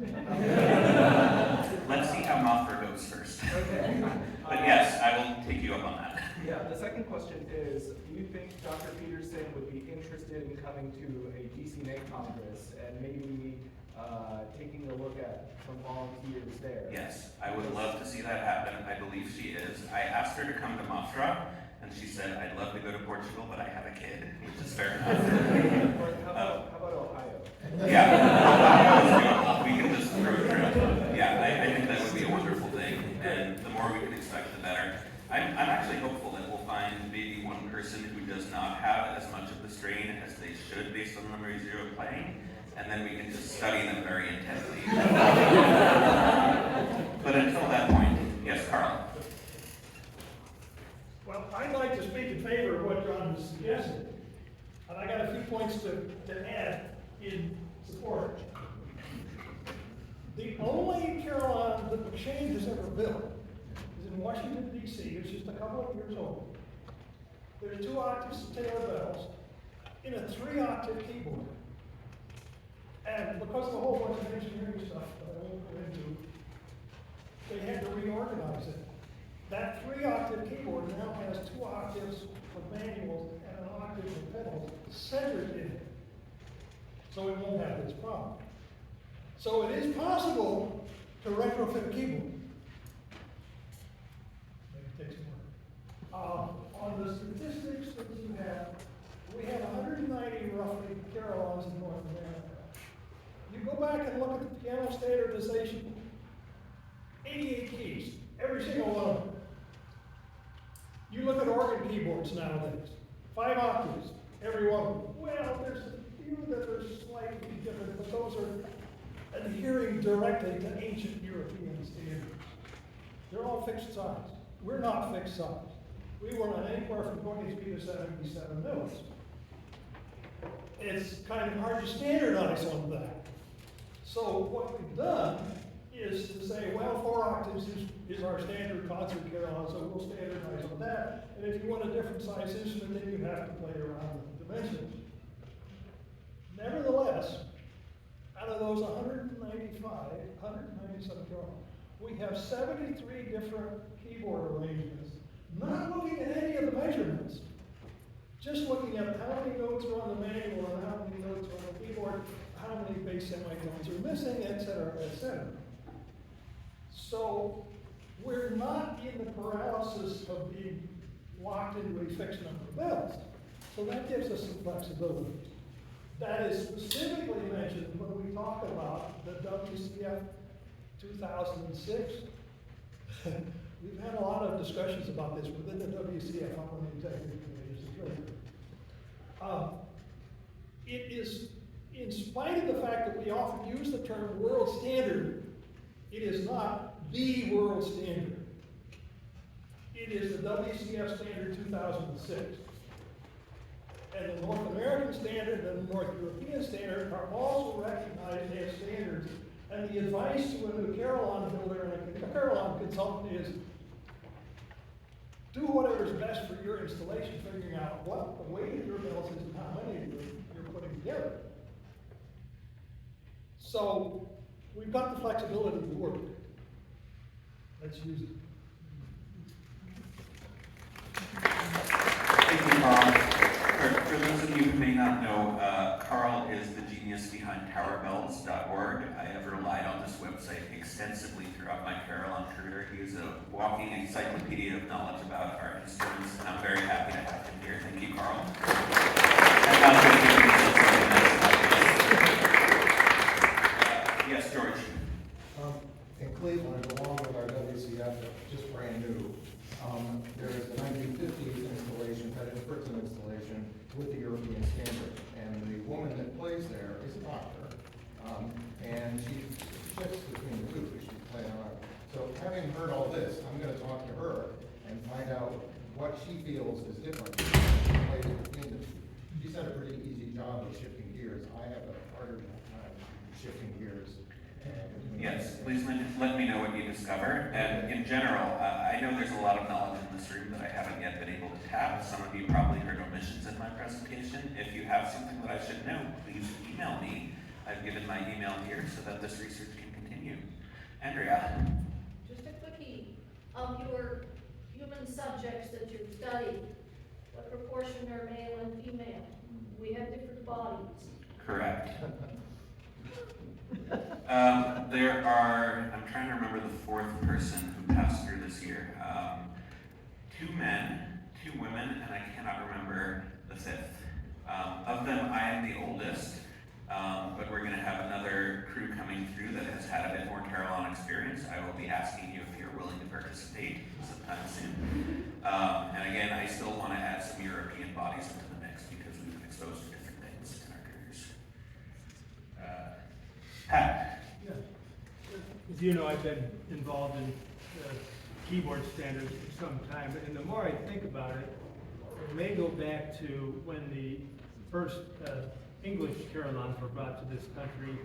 Let's see how Mothra goes first. Okay. But yes, I will take you up on that. Yeah, the second question is, do you think Dr. Peterson would be interested in coming to a GCNA Congress and maybe taking a look at some volunteers there? Yes, I would love to see that happen. I believe she is. I asked her to come to Mothra, and she said, I'd love to go to Portugal, but I have a kid, which is fair enough. Or how about Ohio? Yeah, we can just throw it around. Yeah, I think that would be a wonderful thing, and the more we can expect, the better. I'm actually hopeful that we'll find maybe one person who does not have as much of the strain as they should based on the numbers you're playing, and then we can just study them very intently. But until that point, yes, Carl. Well, I'd like to speak in favor of what Jon has suggested, and I got a few points to add in support. The only Carillon that McShane has ever built is in Washington, D.C. It's just a couple of years old. There's 2 octaves of Taylor bells in a 3-octave keyboard. And because of a whole bunch of engineering stuff that I won't go into, they had to reorganize it. That 3-octave keyboard now has 2 octaves of manuals and an octave of pedals centered in it. So it won't have this problem. So it is possible to retrofit a keyboard. Maybe it takes more. On the statistics that you have, we have 190 roughly Carillons in North America. You go back and look at the piano standardization, 88 keys, every single one of them. You look at organ keyboards nowadays, 5 octaves, every one of them. Well, there's a few that are slightly different, but those are adhering directly to ancient European standards. They're all fixed size. We're not fixed size. We were on anywhere from 23 to 77 notes. It's kind of hard to standardize on that. So what we've done is to say, well, 4 octaves is our standard concert Carillon, so we'll standardize on that. And if you want a different size instrument, then you have to play around with the dimensions. Nevertheless, out of those 197 Carillon, we have 73 different keyboard arrangements, not looking at any of the measurements, just looking at how many notes are on the manual and how many notes are on the keyboard, how many bass semitones are missing, et cetera, et cetera. So we're not in the paralysis of being locked into a fixed number of bells. So that gives us some flexibility. That is specifically mentioned when we talk about the WCF 2006. We've had a lot of discussions about this within the WCF on the executive committee. It is, in spite of the fact that we often use the term world standard, it is not the world standard. It is the WCF standard 2006. And the North American standard and the North European standard are also recognized as standards. And the advice to a new Carillon builder and a Carillon consultant is, do whatever is best for your installation, figuring out what the weight of your bells is and how many you're putting together. So we've got the flexibility to work. Let's use it. Thank you, Carl. For those of you who may not know, Carl is the genius behind towerbells.org. I have relied on this website extensively throughout my Carillon career. He is a walking encyclopedia of knowledge about our instruments, and I'm very happy to have him here. Thank you, Carl. And now yes, George. in Cleveland, along with our WCF, just brand new. There is a 1950s installation, Pettit Fritzen installation with the European standard. And the woman that plays there is a doctor. And she shifts between the two because she's playing on. So having heard all this, I'm gonna talk to her and find out what she feels is different. She's had a pretty easy job of shifting gears. I have a harder time shifting gears. Yes, please let me know what you discover. And in general, I know there's a lot of knowledge in this room that I haven't yet been able to tap. Some of you probably heard omissions in my presentation. If you have something that I should know, please email me. I've given my email here so that this research can continue. Andrea. Just a quickie, of your human subjects that you've studied, what proportion are male and female? We have different bodies. Correct. I'm trying to remember the fourth person who passed through this year. 2 men, 2 women, and I cannot remember the 5th. Of them, I am the oldest, but we're gonna have another crew coming through that has had a bit more Carillon experience. I will be asking you if you're willing to participate sometime soon. And again, I still wanna add some European bodies into the mix because we've been exposed to different things in our careers. Pat. Yeah. As you know, I've been involved in keyboard standards for some time, and the more I think about it, it may go back to when the first English Carillons were brought to this country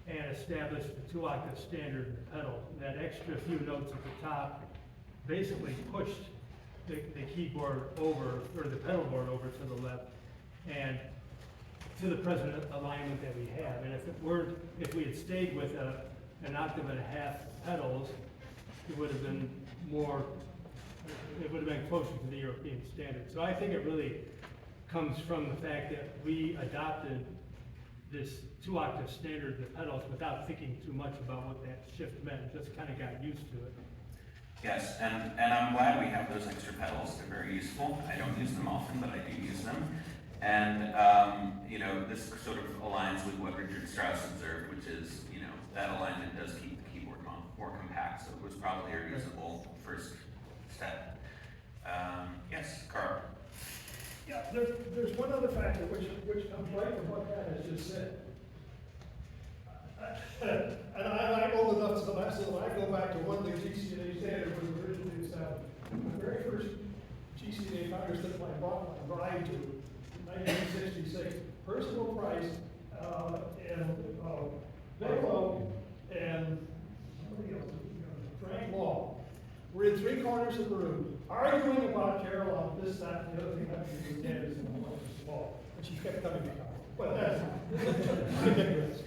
and established the 2-octave standard in the pedal. That extra few notes at the top basically pushed the keyboard over, or the pedal board over to the left, and to the present alignment that we have. And if we had stayed with an octave and a half pedals, it would have been closer to the European standard. So I think it really comes from the fact that we adopted this 2-octave standard in the pedals without thinking too much about what that shift meant, just kind of got used to it. Yes, and I'm glad we have those extra pedals. They're very useful. I don't use them often, but I do use them. And, this sort of aligns with what Richard Strauss observed, which is, that alignment does keep the keyboard more compact, so it was probably a reasonable first step. Yes, Carl. Yeah, there's one other factor which comes right from what Pat has just said. And I'm old enough so that I go back to when the GCNA standard was originally established. The very first GCNA Congress that I brought my bride to, in 1966, personal price, and Bigelow and somebody else, Frank Law, were in 3 corners of the room, arguing about Carillon, this, that, and the other thing that was standards in the law. And she kept coming back. But that's ridiculous.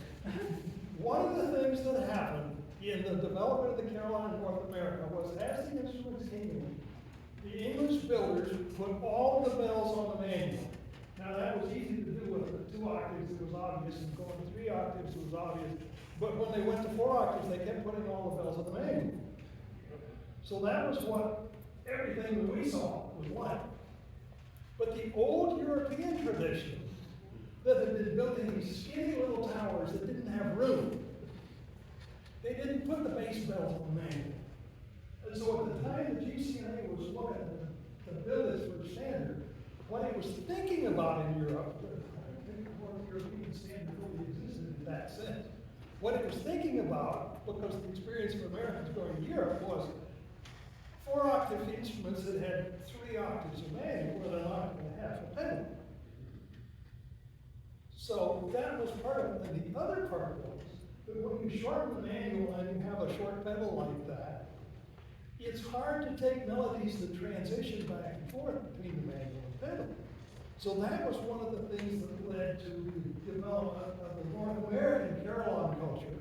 One of the things that happened in the development of the Carillon in North America was as the instruments came in, the English builders put all the bells on the manual. Now that was easy to do with the 2 octaves, it was obvious, and going to 3 octaves, it was obvious. But when they went to 4 octaves, they kept putting all the bells on the manual. So that was what everything that we saw was like. But the old European tradition that had been built in these skinny little towers that didn't have room, they didn't put the bass bells on the manual. And so at the time the GCNA was looking to build this for standard, what it was thinking about in Europe, I think what the European standard really existed in that sense. What it was thinking about, because the experience of Americans going to Europe was 4-octave instruments that had 3 octaves of manual with an octave and a half of pedal. So that was part of it. And the other part was that when you shorten the manual and you have a short pedal like that, it's hard to take melodies that transition back and forth between the manual and pedal. So that was one of the things that led to the development of the North American Carillon culture,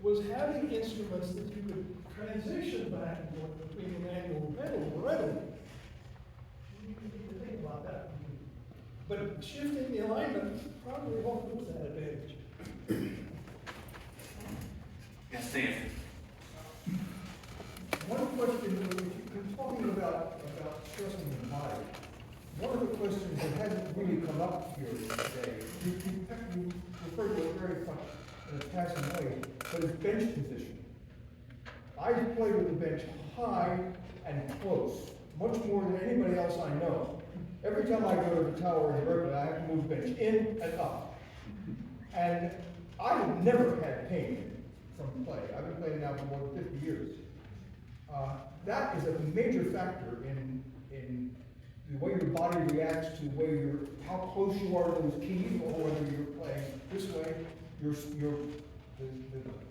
was having instruments that you could transition back and forth between the manual and pedal readily. You need to think about that. But shifting the alignment probably won't lose that advantage. Yes, Dave. One question, if you're talking about stressing the body, one of the questions that hasn't really come up here today, you referred to it very much in a passing way, but it's bench position. I play with the bench high and close, much more than anybody else I know. Every time I go to the tower in Berkeley, I have to move the bench in and up. And I have never had pain from play. I've been playing now for more than 50 years. That is a major factor in the way your body reacts to how close you are to those keys, or whether you're playing this way. The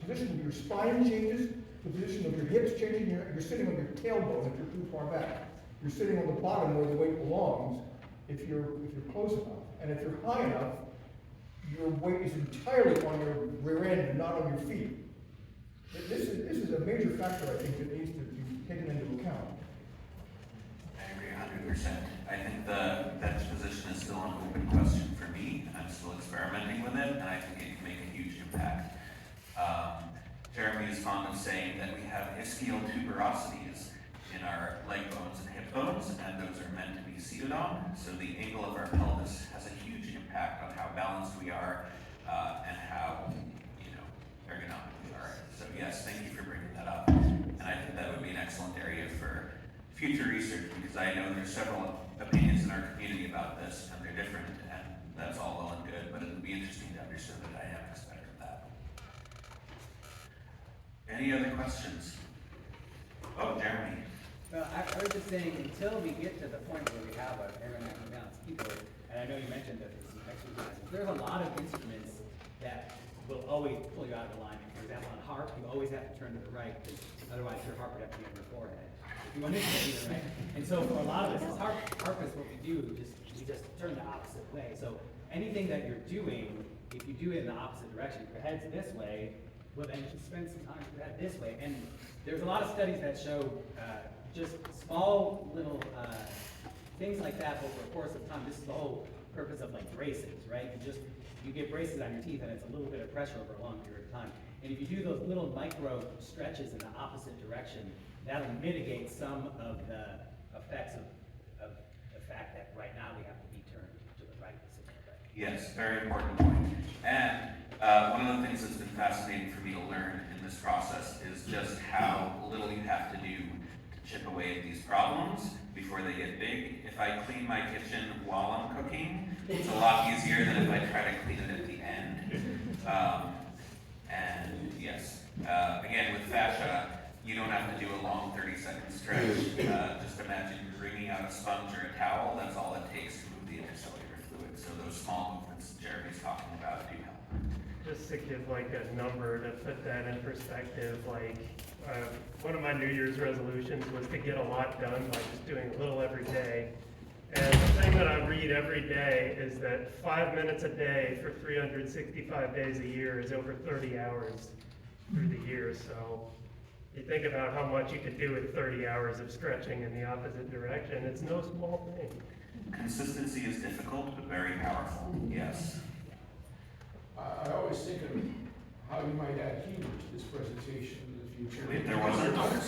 position of your spine changes, the position of your hips changes. You're sitting on your tailbone if you're too far back. You're sitting on the bottom where the weight belongs if you're close enough. And if you're high enough, your weight is entirely on your rear end and not on your feet. This is a major factor, I think, that needs to be taken into account. I agree 100%. I think the bench position is still an open question for me. I'm still experimenting with it, and I think it can make a huge impact. Jeremy is fond of saying that we have ischial tuberosities in our leg bones and hip bones, and those are meant to be seated on. So the angle of our pelvis has a huge impact on how balanced we are and how, ergonomic we are. So yes, thank you for bringing that up. And I think that would be an excellent area for future research, because I know there's several opinions in our community about this, and they're different, and that's all well and good, but it would be interesting to understand the dynamics better of that. Any other questions? Oh, Jeremy. Well, I was just saying, until we get to the point where we have an ergonomic balanced keyboard, and I know you mentioned that there's some exercises, there's a lot of instruments that will always pull you out of alignment. For example, on harp, you always have to turn to the right, because otherwise your harp would have to be on your forehead. If you want to do the right. And so for a lot of us, harpists, what we do is we just turn the opposite way. So anything that you're doing, if you do it in the opposite direction, if your head's this way, well then just spend some time with your head this way. And there's a lot of studies that show just small little things like that over a course of time. This is the whole purpose of like braces, right? You get braces on your teeth and it's a little bit of pressure over a long period of time. And if you do those little micro stretches in the opposite direction, that'll mitigate some of the effects of the fact that right now we have to be turned to the right. Yes, very important point. And one of the things that's been fascinating for me to learn in this process is just how little you have to do to chip away at these problems before they get big. If I clean my kitchen while I'm cooking, it's a lot easier than if I try to clean it at the end. And yes, again, with fascia, you don't have to do a long 30-second stretch. Just imagine you're wringing out a sponge or a towel. That's all it takes to move the intercellular fluid. So those small movements Jeremy's talking about do help. Just to give like a number to put that in perspective, one of my New Year's resolutions was to get a lot done by just doing a little every day. And the thing that I read every day is that 5 minutes a day for 365 days a year is over 30 hours through the year. So you think about how much you could do with 30 hours of stretching in the opposite direction. It's no small thing. Consistency is difficult, but very powerful. Yes. I always think of how you might add humor to this presentation in the future. If there wasn't. I'm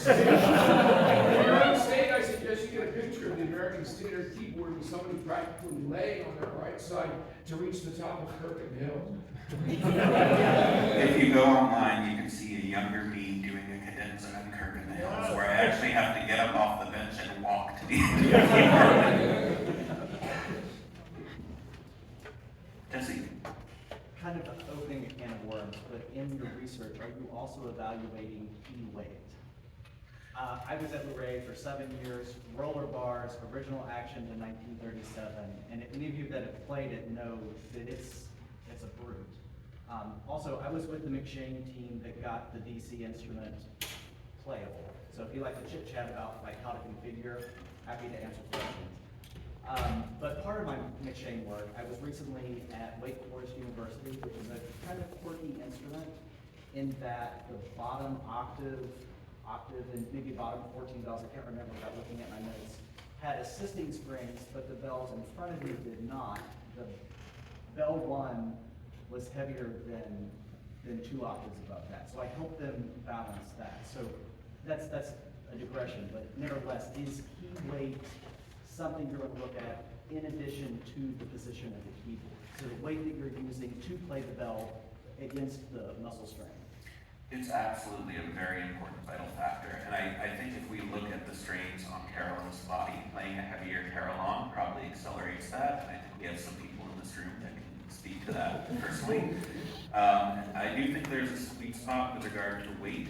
saying, I suggest you get a picture of the American Standard Keyboard with somebody practically laying on their right side to reach the top of Kirkham Hill. If you go online, you can see a younger me doing a cadenza in Kirkham Hills, where I actually have to get up off the bench and walk to the end of the keyboard. Jesse. Kind of opening a can of worms, but in your research, are you also evaluating key weight? I was at Luray for 7 years, roller bars, original action in 1937, and if any of you that have played it know that it's a brute. Also, I was with the McShane team that got the DC instrument playable. So if you like to chit chat about like how to configure, happy to answer questions. But part of my McShane work, I was recently at Wake Forest University, which is a kind of quirky instrument in that the bottom octave, and maybe bottom 14 bells, I can't remember without looking at my notes, had assisting springs, but the bells in front of me did not. The bell 1 was heavier than 2 octaves above that. So I helped them balance that. So that's a digression, but nevertheless, is key weight something you're going to look at in addition to the position of the keyboard? So the weight that you're using to play the bell against the muscle strain. It's absolutely a very important vital factor, and I think if we look at the strains on Carillon's body, playing a heavier Carillon probably accelerates that, and I think we have some people in this room that can speak to that personally. I do think there's a sweet spot with regard to weight.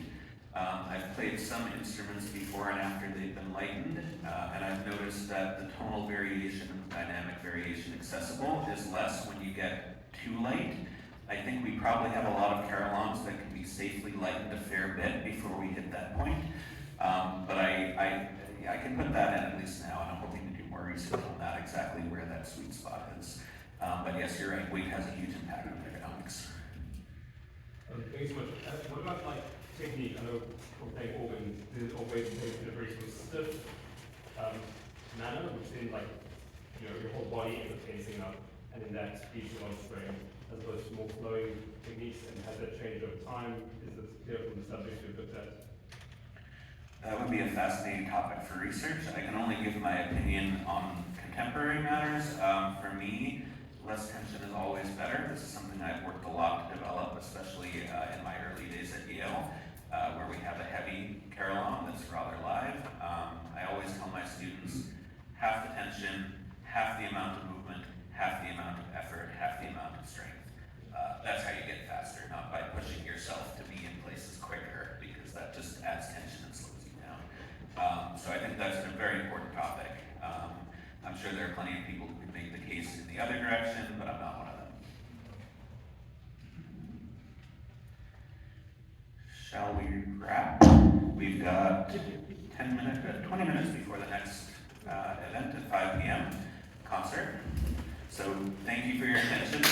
I've played some instruments before and after they've been lightened, and I've noticed that the tonal variation and the dynamic variation accessible is less when you get too light. I think we probably have a lot of Carillons that can be safely lightened a fair bit before we hit that point. But I can put that in at least now, and I'm hoping to do more research on that, exactly where that sweet spot is. But yes, you're right, weight has a huge impact on ergonomics. Thanks so much. What about like technique? I know for playing organs, there's always in a very sort of stiff manner, which then like, you know, your whole body ends up tensing up, and then that leads to a lot of strain, as opposed to more flowing techniques. And has that changed over time? Is this clear from the subject you've looked at? That would be a fascinating topic for research. I can only give my opinion on contemporary matters. For me, less tension is always better. This is something I've worked a lot to develop, especially in my early days at Yale, where we have a heavy Carillon that's rather live. I always tell my students, half the tension, half the amount of movement, half the amount of effort, half the amount of strength. That's how you get faster, not by pushing yourself to be in places quicker, because that just adds tension and slows you down. So I think that's a very important topic. I'm sure there are plenty of people who can make the case in the other direction, but I'm not one of them. Shall we wrap? We've got 20 minutes before the next event at 5 p.m. concert. So thank you for your attention.